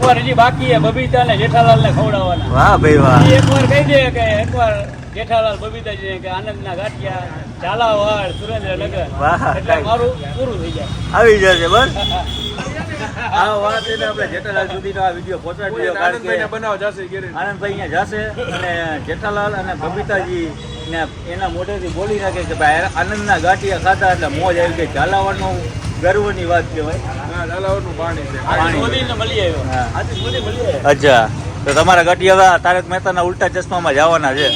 એકવાર હજી બાકી છે બબીતા ને જેઠાલાલ ને ખવડાવવાના. વાહ ભાઈ વાહ. એકવાર કહી દે કે એકવાર જેઠાલાલ બબીતાજી કે આનંદના ગાંઠિયા ઝાલાવાડ સુરેન્દ્રનગર એટલે મારું પૂરું થઈ જાય. આવી જશે બસ. આ વાત એટલે આપણે જેઠાલાલ સુધીનો આ વિડીયો પહોંચાડી આનંદભાઈને બનાવ જશે આનંદભાઈ અહીંયા જશે અને જેઠાલાલ અને બબીતાજી ને એના મોઢેથી બોલી નાખે કે ભાઈ આનંદના ગાંઠિયા ખાધા એટલે મોજ આવી ગઈ. ઝાલાવાડનો ગર્વની વાત કહેવાય. ઝાલાવાડનું પાણી છે. મોદીને મળી આવ્યો. આજે મોદી મળી આવ્યો. અચ્છા, તો તમારા ગાંઠિયા તારક મહેતાના ઉલ્ટા ચશ્મામાં જવાના છે.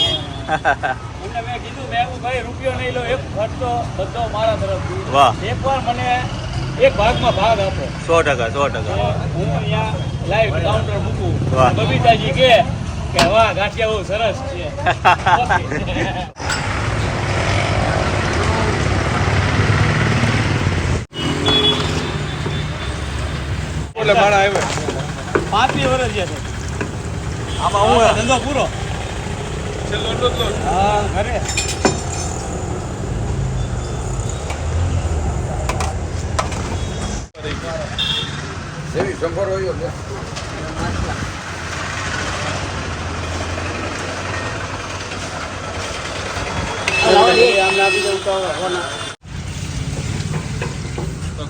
એમને મેં કીધું મેં ભાઈ રૂપિયો નહીં લો, એક ખર્ચો બધો મારા તરફથી. વાહ. એકવાર મને એક ભાગમાં ભાગ આપો. 100%. હું અહીંયા લાઈવ કાઉન્ટર મૂકું. વાહ. બબીતાજી કે વાહ ગાંઠિયા બહુ સરસ છે. એટલે મારા આવ્યા 5 વર્ષ છે આમાં હું ધંધો પૂરો. છેલ્લો હા ઘરે જેવી સંભાર હોય ને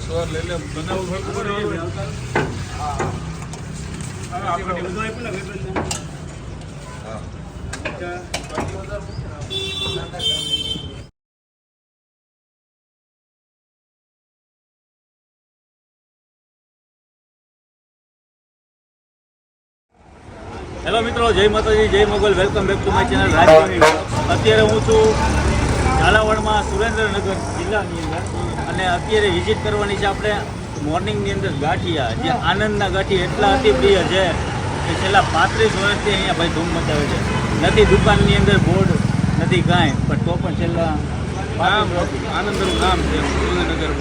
સવાર લઈ લે બનાવું હેલો મિત્રો, જય માતાજી, જય Mogal. Welcome back to my channel Rajkot. અત્યારે હું છું ઝાલાવાડમાં સુરેન્દ્રનગર જિલ્લાની અંદર અને અત્યારે વિઝિટ કરવાની છે આપણે મોર્નિંગની અંદર ગાંઠિયા. જે આનંદના ગાંઠિયા એટલા અતિ પ્રિય છે કે છેલ્લા 35 વર્ષથી અહીંયા ભાઈ ધૂમ મચાવે છે. નથી દુકાનની અંદર બોર્ડ નથી કાંઈ, પણ તો પણ છેલ્લા આનંદનું નામ છે સુરેન્દ્રનગર.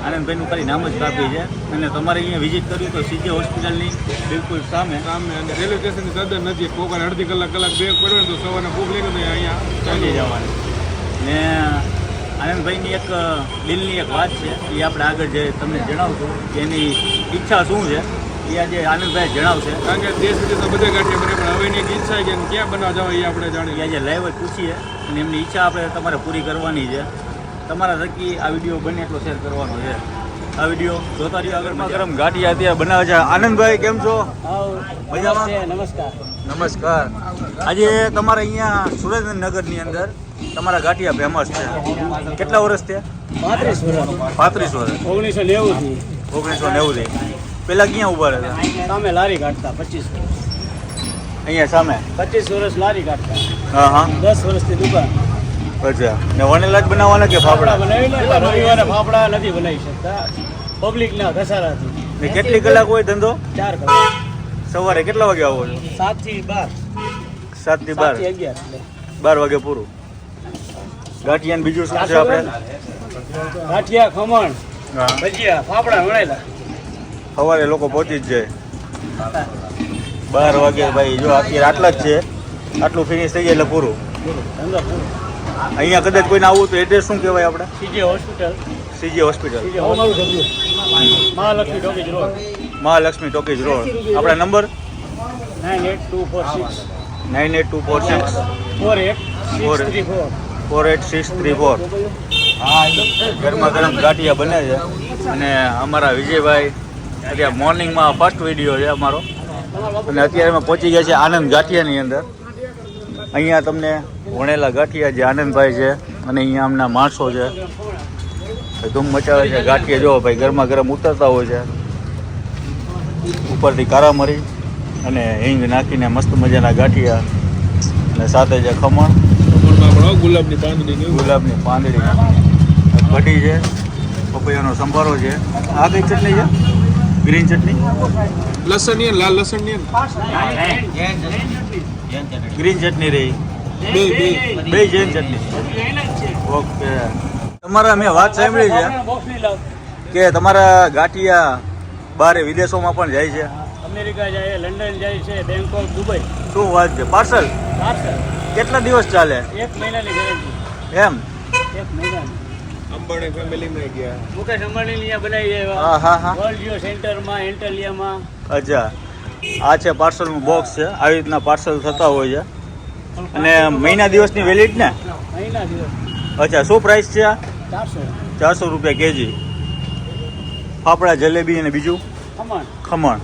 આનંદભાઈનું ખાલી નામ જ કાપી છે. અને તમારે અહીંયા વિઝિટ કર્યું તો સીજે હોસ્પિટલની બિલકુલ સામે અને રેલવે સ્ટેશનની તદ્દન નજીક. કોકર અડધી કલાક બે પડે ને તો સવારના ભૂખ લાગે તો અહીંયા ચાલી જવાનું. ને આનંદભાઈની એક દિલની એક વાત છે એ આપણે આગળ જે તમને જણાવશું કે એની ઈચ્છા શું છે એ આજે આનંદભાઈ જણાવશે. કારણ કે દેશ વિદેશના બધા ગાંઠિયા બને, પણ હવે એની એક ઈચ્છા છે કે ક્યાં બનાવવા જવા એ આપણે જાણીએ. એ આજે લાઈવ જ પૂછીએ અને એમની ઈચ્છા આપણે તમારે પૂરી કરવાની છે. તમારા થકી આ વિડીયો બને એટલો શેર કરવાનો છે. આ વિડીયો જોતા રહ્યો આગળ. ગરમ ગાંઠિયા અત્યારે બનાવે છે. આનંદભાઈ કેમ છો? મજામાં? નમસ્કાર. નમસ્કાર. આજે તમારે અહીંયા સુરેન્દ્રનગરની અંદર તમારા ગાંઠિયા ફેમસ છે. કેટલા વર્ષ થયા? 35 વર્ષ. 1990 થી 1990 થી. પેલા ક્યાં ઉભા રહેતા? સામે લારી કાઢતા 25 વર્ષ. અહીંયા સામે 25 વર્ષ લારી કાઢતા. હા 10 વર્ષથી દુકાન. અચ્છા. ને વનેલા જ બનાવવાના કે ફાફડા? બનાવી લે. રવિવારે ફાફડા નથી બનાવી શકતા પબ્લિક ના ઘસારાથી. ને કેટલી કલાક હોય ધંધો? 4 કલાક. સવારે કેટલા વાગે આવો છો? 7 થી 12. 7 થી 12. 12 વાગે પૂરું. ગાંઠિયા બીજું શું છે આપણે? ગાંઠિયા, ખમણ, હા. ભજીયા, ફાફડા વણેલા. સવારે લોકો પહોંચી જ જાય 12 વાગે. ભાઈ જો અત્યારે આટલા જ છે, આટલું ફિનિશ થઈ જાય એટલે પૂરું. ધંધો પૂરો. અહીંયા કદાચ કોઈને આવવું તો એડ્રેસ શું કહેવાય આપણે? CJ hospital. CG hospital, Mahalakshmi talkies road. Mahalakshmi talkies road. આપણા નંબર 98246 98246 48634. 48634. ગરમા ગરમ ગાંઠિયા બને છે અને અમારા વિજયભાઈ અત્યારે મોર્નિંગમાં ફર્સ્ટ વિડીયો છે અમારો અને અત્યારે અમે પહોંચી ગયા છે આનંદ ગાંઠિયાની અંદર. અહીંયા તમને વણેલા ગાંઠિયા જે આનંદભાઈ છે અને અહીંયા આમના માણસો છે ધૂમ મચાવે છે. ગાંઠિયા જો ભાઈ ગરમા ગરમ ઉતરતા હોય છે, ઉપરથી કારા મરી અને હિંગ નાખીને મસ્ત મજાના ગાંઠિયા અને સાથે છે ખમણ, ગુલાબની પાંદડી, કઢી છે, પપૈયાનો સંભારો છે. આ કઈ ચટણી છે? ગ્રીન ચટણી, લસણ, લાલ લસણ ની ગ્રીન ચટણી રહી, બે જૈન ચટણી. ઓકે. તમારા મેં વાત સાંભળી છે કે તમારા ગાંઠિયા બહાર વિદેશોમાં પણ જાય છે? અમેરિકા જાય, લંડન જાય છે, બેંકોક, દુબઈ. શું વાત છે? પાર્સલ કેટલા દિવસ ચાલે? 1 મહિનાની ગેરંટી. એમ? 1 મહિનાની. અંબાણી ફેમિલીમાં ગયા. મુકેશ અંબાણી અહીંયા બનાવી હા હા હા. વર્લ્ડ જીઓ સેન્ટરમાં, એન્ટલિયામાં. અચ્છા. આ છે પાર્સલનું બોક્સ છે. આવી રીતના પાર્સલ થતા હોય છે અને મહિના દિવસની વેલિડ ને? મહિના દિવસ અચ્છા, શું પ્રાઇસ છે આ? 400 ₹400 કેજી. ફાફડા, જલેબી અને બીજું ખમણ. ખમણ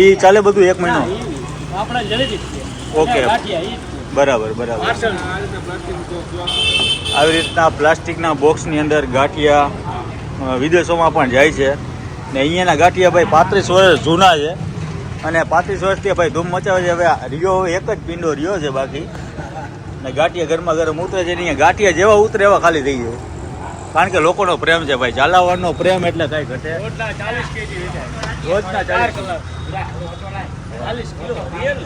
એ ચાલે બધું એક મહિનો? આપણા જલેબી જ છે. ઓકે. ગાંઠિયા ઈ જ છે. બરાબર બરાબર. પાર્સલ આવી રીતના પ્લાસ્ટિકના બોક્સની અંદર ગાંઠિયા વિદેશોમાં પણ જાય છે ને અહીંયાના ગાંઠિયા ભાઈ 35 વર્ષ જૂના છે અને 35 વર્ષથી ભાઈ ધૂમ મચાવે છે. હવે રહ્યો એક જ પીંડો રહ્યો છે બાકી ને ગાંઠિયા ગરમા ગરમ ઉતરે છે. અહીંયા ગાંઠિયા જેવા ઉતરે એવા ખાલી થઈ જાય કારણ કે લોકોનો પ્રેમ છે ભાઈ. ઝાલાવાડનો પ્રેમ એટલે કાંઈ ઘટે. રોજના 40 કેજી વેચાય. રોજના 4 કલાક 40 કિલો રિયલ.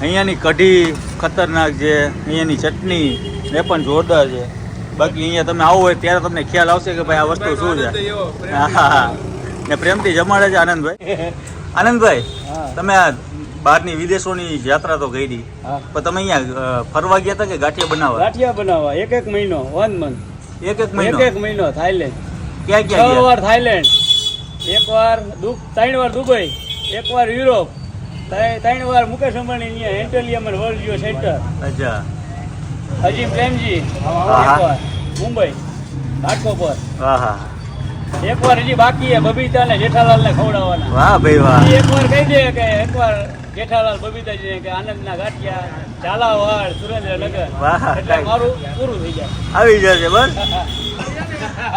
અહીંયાની કઢી ખતરનાક છે, અહીંયાની ચટણી એ પણ જોરદાર છે. બાકી અહીંયા તમે આવો હોય ત્યારે તમને ખ્યાલ આવશે કે ભાઈ આ વસ્તુ શું છે. હા, ને પ્રેમથી જમાડે છે આનંદભાઈ. આનંદભાઈ, હા. તમે આ બહારની વિદેશોની યાત્રા તો કરી હા. પણ તમે અહીંયા ફરવા ગયા હતા કે ગાંઠિયા બનાવવા? ગાંઠિયા બનાવવા એક મહિનો 1 મંથ. એક મહિનો? એક મહિનો થાઈલેન્ડ. ક્યાં ક્યાં 6 ગયા? વાર થાઈલેન્ડ, 1 વાર 3 વાર દુબઈ, 1 વાર યુરોપ, 3 વાર મુકેશ અંબાણી અહીંયા એન્ટેલિયમ અને વર્લ્ડ જીઓ સેન્ટર. અચ્છા. હજી પ્રેમજી હા. 1 વાર મુંબઈ ઘાટકોપર. હા હા. 1 વાર હજી બાકી છે બબીતા ને જેઠાલાલ ને ખવડાવવાના. વાહ ભાઈ વાહ. ઈ 1 વાર કહી દે કે 1 વાર જેઠાલાલ બબીતાજી કે આનંદના ગાંઠિયા, ઝાલાવાડ, સુરેન્દ્રનગર, વાહ, એટલે કાંઈ. મારું પૂરું થઈ જાય. આવી જશે બસ.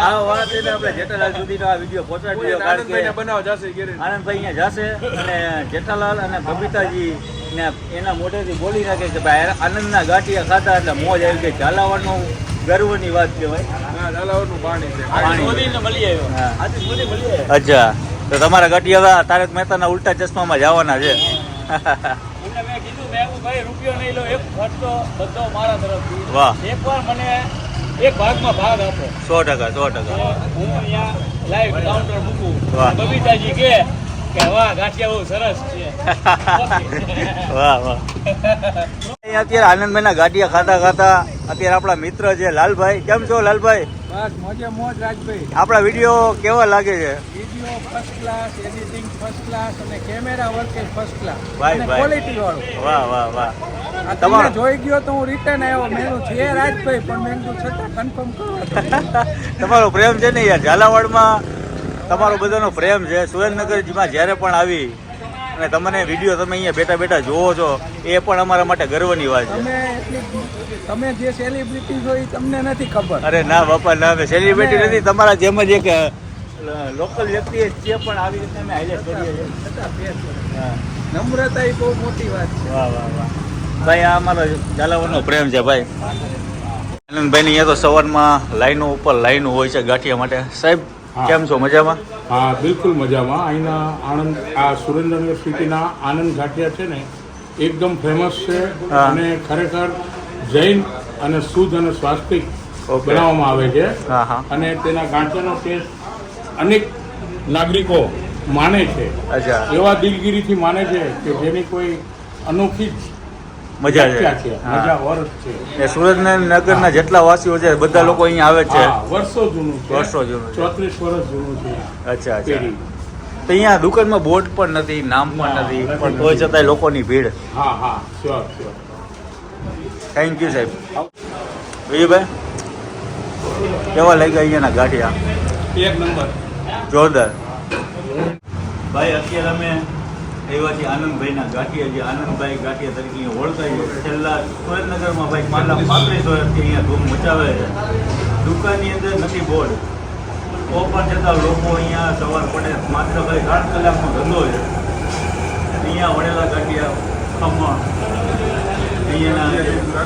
આ વાત એટલે આપણે જેઠાલાલ સુધીનો આ વિડીયો પહોંચાડી દીધો કારણ કે બનાવ જશે ઘેરે. આનંદભાઈ અહીંયા જશે અને જેઠાલાલ અને બબીતાજી ને એના મોઢેથી બોલી નાખે કે ભાઈ આનંદના ગાંઠિયા ખાધા એટલે મોજ આવી ગઈ. ઝાલાવાડનું ગર્વની વાત કહેવાય. હા, ઝાલાવાડનું પાણી છે. પાણી. મોદીને મળી આવ્યો. હા. આજે મોદી મળી આવ્યો. અચ્છા, તો તમારા ગાંઠિયા હવે તારક મહેતાના ઉલ્ટા ચશ્મામાં જવાના છે. એમને મેં કીધું મેં એવું ભાઈ રૂપિયો નહીં લો, એક ખર્ચો બધો મારા તરફથી. વાહ. એકવાર મને એક ભાગમાં ભાગ આપો. 100%. હું અહીંયા લાઈવ કાઉન્ટર મૂકું. વાહ. બબીતાજી કે વાહ ગાંઠિયા બહુ સરસ છે. વાહ વાહ. અહીંયા અત્યારે આનંદભાઈના ગાંઠિયા ખાતા ખાતા અત્યારે આપણા મિત્ર છે લાલભાઈ. કેમ છો લાલભાઈ? બસ મોજે મોજ રાજભાઈ. આપણા વિડીયો કેવા લાગે છે? Video first class, editing first class અને કેમેરા વર્ક ફર્સ્ટ ક્લાસ ભાઈ, અને ભાઈ. ક્વોલિટી વાળું. વાહ વાહ વાહ. આ તમારો- તમે જોઈ ગયો તો હું રિટર્ન આવ્યો. મેં છે રાજભાઈ પણ મેં કીધું છતાં કન્ફર્મ કરો. તમારો પ્રેમ છે ને યાર. ઝાલાવાડમાં તમારો બધાનો પ્રેમ છે. સુરેન્દ્રનગરમાં જ્યારે પણ આવી અને તમને વિડીયો તમે અહીંયા બેઠા બેઠા જોવો છો એ પણ અમારા માટે ગર્વની વાત છે. તમે જે સેલિબ્રિટી છો એ તમને નથી ખબર. અરે ના બાપા ના, અમે સેલિબ્રિટી નથી. તમારા જેમ જ એક લોકલ વ્યક્તિ છે પણ આવી રીતે અમે હાઇલાઇટ કરીએ છીએ. હા. નમ્રતા એ બહુ મોટી વાત છે. વાહ વાહ વાહ. ભાઈ આ અમારો ઝાલાવાડનો પ્રેમ છે ભાઈ. આનંદભાઈની અહીંયા તો સવારમાં લાઈનો ઉપર લાઈનો હોય છે ગાંઠિયા માટે. સાહેબ કેમ છો? મજામાં? હા, બિલકુલ મજામાં. અહીંના આણંદ, આ સુરેન્દ્રનગર સિટીના આનંદ ગાંઠિયા છે ને એકદમ ફેમસ છે હા. અને ખરેખર જૈન અને શુદ્ધ અને સ્વાસ્તિક ઓકે. બનાવવામાં આવે છે હા હા. અને તેના ગાંઠિયાનો ટેસ્ટ અનેક નાગરિકો માને છે, અચ્છા. એવા દિલગીરીથી માને છે કે જેની કોઈ અનોખી જ મજા વ્યાખ્યા છે. છે, હા. મજા વર્થ છે. એ સુરેન્દ્રનગરના જેટલા વાસીઓ છે બધા લોકો અહીંયા આવે છે. હા, વર્ષો જૂનું છે. વર્ષો જૂનું છે. 34 વર્ષ જૂનું છે. અચ્છા અચ્છા. પેઢી. તો અહીંયા દુકાનમાં બોર્ડ પણ નથી, નામ પણ ના, નથી, નથી. પણ તોય છતાંય લોકોની ભીડ. હા હા, શ્યોર શ્યોર. થેન્ક યુ સાહેબ. વિજયભાઈ કેવા લાગ્યા અહીંયાના ગાંઠિયા? એક નંબર. જોરદાર. ભાઈ અત્યારે અમે એવાથી આનંદભાઈના ગાંઠિયા, જે આનંદભાઈ ગાંઠિયા તરીકે અહીંયા ઓળખાય છે. છેલ્લા સુરેન્દ્રનગરમાં ભાઈ માલા 35 વર્ષથી અહીંયા ધૂમ મચાવે છે. દુકાનની અંદર નથી બોર્ડ, તો પણ છતાં લોકો અહીંયા સવાર પડે માત્ર ભાઈ 8 કલાકનો ધંધો છે. અહીંયા વળેલા ગાંઠિયા, ખમણ, અહીંયાના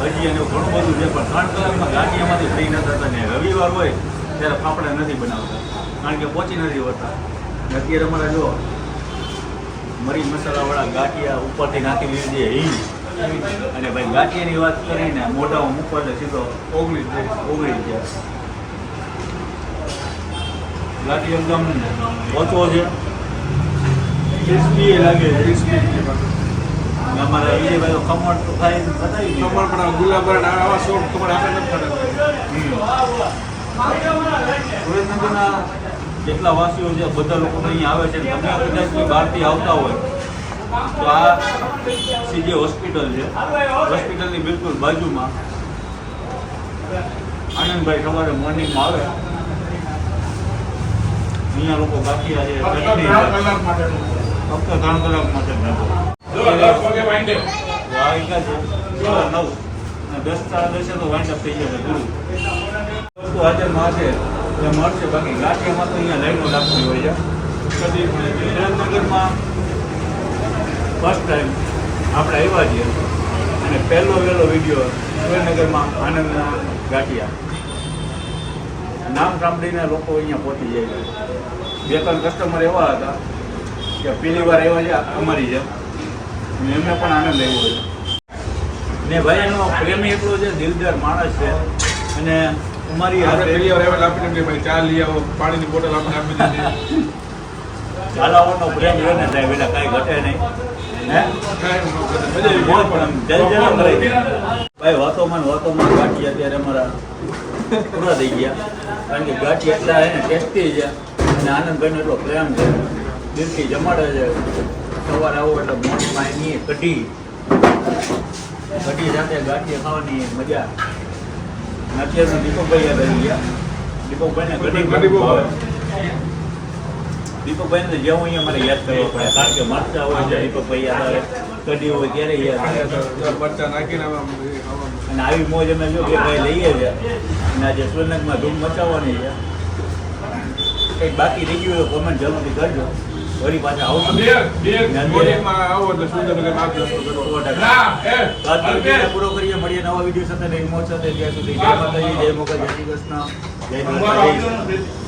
ભજી અને ઘણું બધું છે, પણ 3 કલાકમાં ગાંઠિયામાંથી ફ્રી ન થતા. ને રવિવાર હોય ત્યારે ફાફડા નથી બનાવતા કારણ કે પહોંચી નથી હોતા. ને અત્યારે અમારા જો મરી મસાલાવાળા ગાંઠિયા ઉપરથી નાખી દીધી છે હિંગ, અને ભાઈ ગાંઠિયાની વાત કરીને મોઢામાં મૂકવા એટલે સીધો ઓગળી ગયા. ગાંઠિયો એકદમ ઓછો છે, ક્રિસ્પી લાગે છે. અને અમારા વિજયભાઈ તો ખમણ તો ખાઈ બતાવી દીધું. ખબર પણ ગુલાબ આવા સોટ ખબર આપણે નથી ખબર. સુરેન્દ્રનગરના જેટલા વાસીઓ છે બધા લોકો અહીંયા આવે છે. તમે કદાચ કોઈ બહારથી આવતા હોય તો આ સીજે હોસ્પિટલ છે. હોસ્પિટલની બિલકુલ બાજુમાં આનંદભાઈ સવારે મોર્નિંગમાં આવે. અહીંયા લોકો ગાંઠિયા છે, ચટણી છે. ફક્ત 3 કલાક માટે જ નથી. વાયકા છે 9 અને 10 સાડા 10 તો વાઇન્ડ અપ થઈ જશે પૂરું. વસ્તુ હાજરમાં હશે એ મળશે. બાકી ગાંઠિયામાં તો અહીંયા લાઈનો લાગતી હોય છે. કદી સુરેન્દ્રનગરમાં ફર્સ્ટ ટાઈમ આપણે આવ્યા છીએ અને પહેલો વિડીયો સુરેન્દ્રનગરમાં આનંદના ગાંઠિયા નામ સાંભળીને લોકો અહીંયા પહોંચી જાય છે. 2-3 કસ્ટમર એવા હતા કે પહેલી વાર આવ્યા છે અમારી છે, એમને પણ આનંદ આવ્યો છે. ને ભાઈ એનો પ્રેમી એટલો છે, દિલદાર માણસ છે. અને અમારી આપણે પેલી વાર એવા આપીને કે ભાઈ ચા લઈ આવો, પાણીની બોટલ આપણે આપી દીધી. ઝાલાવાડનો પ્રેમ છે ને સાહેબ, એટલે કાંઈ ઘટે નહીં. હે બહુ પણ આમ જલજલ કરે છે. ભાઈ વાતોમાં ગાંઠી અત્યારે અમારા પૂરા થઈ ગયા. કારણ કે ગાંઠી એટલા એને ટેસ્ટી છે અને આનંદભાઈનો એટલો પ્રેમ છે, દિલથી જમાડે છે. સવારે આવો એટલે મોઢમાં એની કઢી સાથે ગાંઠિયા ખાવાની મજા. અને અત્યારનું દીપકભાઈ યાદ આવી ગયા. દીપકભાઈને કઢી બહુ ભાવે. દીપકભાઈને જેવું અહીંયા મારે યાદ કરવો પડે, કારણ કે મરચા હોય છે દીપકભાઈ યાદ આવે, કઢી હોય ત્યારે યાદ આવે. મરચા નાખીને અને આવી મોજ અમે જો કે ભાઈ લઈએ છે. અને આજે સુરેન્દ્રનગરમાં ધૂમ મચાવવાની છે. કંઈક બાકી રહી ગયું હોય કોમેન્ટ જરૂરથી કરજો. વળી પાછા આવો એટલે સુરેન્દ્રનગર પૂરો કરીએ. મળીએ નવા વિડીયો સાથે, નવી મોજ સાથે. ત્યાં સુધી જય માતાજી, જય મોગલ, જય શ્રી કૃષ્ણ, જય દ્વારકા.